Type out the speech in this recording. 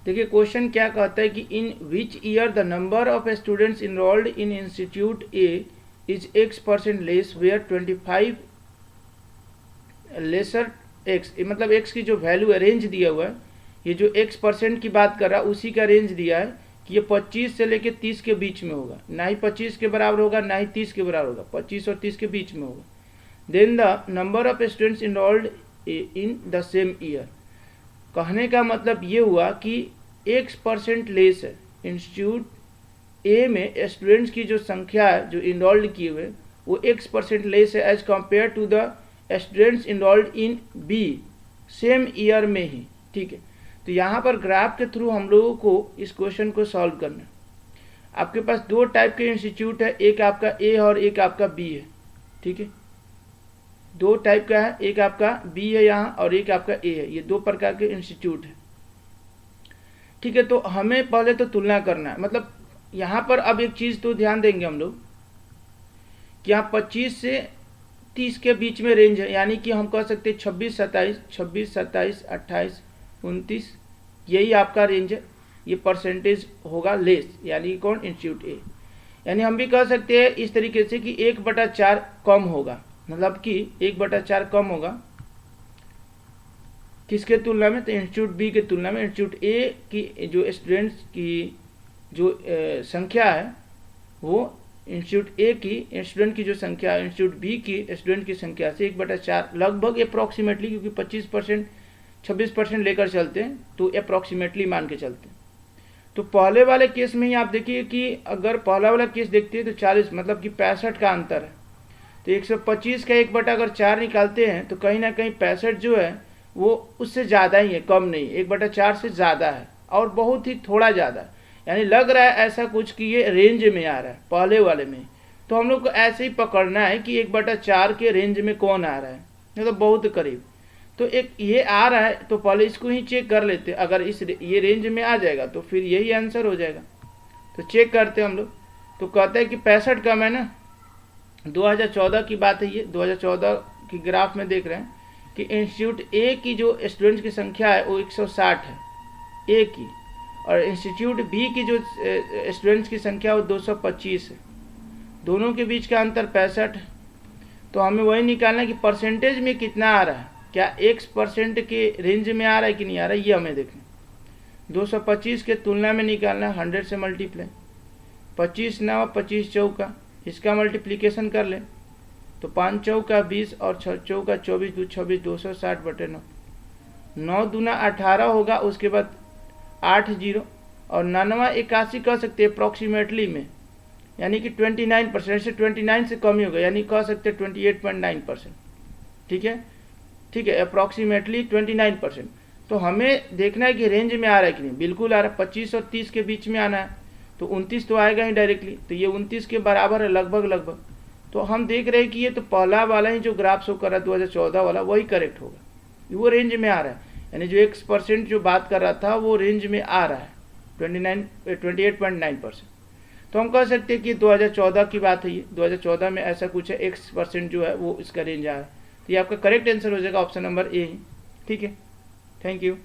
देखिए क्वेश्चन क्या कहता है कि in which year the number of students enrolled in institute A is x% less where 25 lesser x, मतलब x की जो वैल्यू है, रेंज दिया हुआ है, ये जो x% की बात कर रहा है उसी का रेंज दिया है कि ये 25 से लेके 30 के बीच में होगा, ना ही 25 के बराबर होगा ना ही 30 के बराबर होगा, 25 और 30 के बीच में होगा। Then the number of students enrolled in the same year, कहने का मतलब ये हुआ कि x% लेस है इंस्टीट्यूट ए में स्टूडेंट्स की जो संख्या है जो इनरोल्ड किए हुए वो x% लेस है as compare to the students enrolled in B same year में ही। ठीक है, तो यहाँ पर ग्राफ के थ्रू हम लोगों को इस क्वेश्चन को सॉल्व करना है। आपके पास दो टाइप के इंस्टीट्यूट है, एक आपका ए और एक आपका बी है। ठीक है, दो टाइप का है, एक आपका बी है यहाँ और एक आपका ए है, ये दो प्रकार के इंस्टीट्यूट है। ठीक है, तो हमें पहले तो तुलना करना है, मतलब यहाँ पर अब एक चीज़ तो ध्यान देंगे हम लोग कि यहाँ 25 से 30 के बीच में रेंज है, यानी कि हम कह सकते हैं 26, 27, 28, 29, यही आपका रेंज है। ये परसेंटेज होगा लेस, यानी कौन, इंस्टीट्यूट ए। यानी हम भी कह सकते हैं इस तरीके से कि 1/4 कम होगा, मतलब कि 1/4 कम होगा किसके तुलना में, तो इंस्टीट्यूट बी के तुलना में। इंस्टीट्यूट ए की जो स्टूडेंट्स की जो संख्या है वो इंस्टीट्यूट ए की स्टूडेंट की जो संख्या है इंस्टीट्यूट बी की स्टूडेंट की संख्या से 1/4 लगभग अप्रॉक्सीमेटली, क्योंकि 25% 26% लेकर चलते हैं तो अप्रॉक्सीमेटली मान के चलते हैं। तो पहले वाले केस में ही आप देखिए कि अगर पहला वाला केस देखते हैं तो 40, मतलब कि 65 का अंतर है। तो 125 का 1/4 निकालते हैं तो कहीं ना कहीं 65 जो है वो उससे ज़्यादा ही है, कम नहीं, 1/4 से ज़्यादा है और बहुत ही थोड़ा ज़्यादा है। यानी लग रहा है ऐसा कुछ कि ये रेंज में आ रहा है पहले वाले में। तो हम लोग को ऐसे ही पकड़ना है कि 1/4 के रेंज में कौन आ रहा है, मतलब तो बहुत करीब। तो एक ये आ रहा है तो पहले इसको ही चेक कर लेते, अगर ये रेंज में आ जाएगा तो फिर यही आंसर हो जाएगा। तो चेक करते हम लोग, तो कहते हैं कि 65 कम है ना। 2014 की बात है, ये 2014 की ग्राफ में देख रहे हैं कि इंस्टीट्यूट ए की जो स्टूडेंट्स की संख्या है वो 160 है ए की, और इंस्टीट्यूट बी की जो स्टूडेंट्स की संख्या वो 225 है। दोनों के बीच का अंतर 65 है। तो हमें वही निकालना है कि परसेंटेज में कितना आ रहा है, क्या x% के रेंज में आ रहा है कि नहीं आ रहा है, ये हमें देखना। 225 के तुलना में निकालना है 100 से मल्टीप्लाई, 25 9 25 चौका, इसका मल्टीप्लिकेशन कर लें तो 5 चौका 20 और 6 चौका 24 2 26, 260/9, 9 दूना 18 होगा, उसके बाद 8 0 और 9वां 81 कह सकते हैं अप्रॉक्सीमेटली में, यानी कि 29% से 29 से कम ही होगा, यानी कह सकते हैं 28.9%। ठीक है, ठीक है, अप्रॉक्सीमेटली 29%। तो हमें देखना है कि रेंज में आ रहा है कि नहीं, बिल्कुल आ रहा है, 25 और 30 के बीच में आना है, तो 29 तो आएगा ही डायरेक्टली, तो ये 29 के बराबर है लगभग। तो हम देख रहे हैं कि ये तो पहला वाला ही जो ग्राफ शो कर रहा है 2014 वाला वही करेक्ट होगा, वो रेंज में आ रहा है। यानी जो 1% जो बात कर रहा था वो रेंज में आ रहा है 28.9%। तो हम कह सकते हैं कि 2014 की बात है, ये 2014 में ऐसा कुछ है, 1% जो है वो इसका रेंज आ रहा है। तो ये आपका करेक्ट आंसर हो जाएगा ऑप्शन नंबर ए ही। ठीक है, थैंक यू।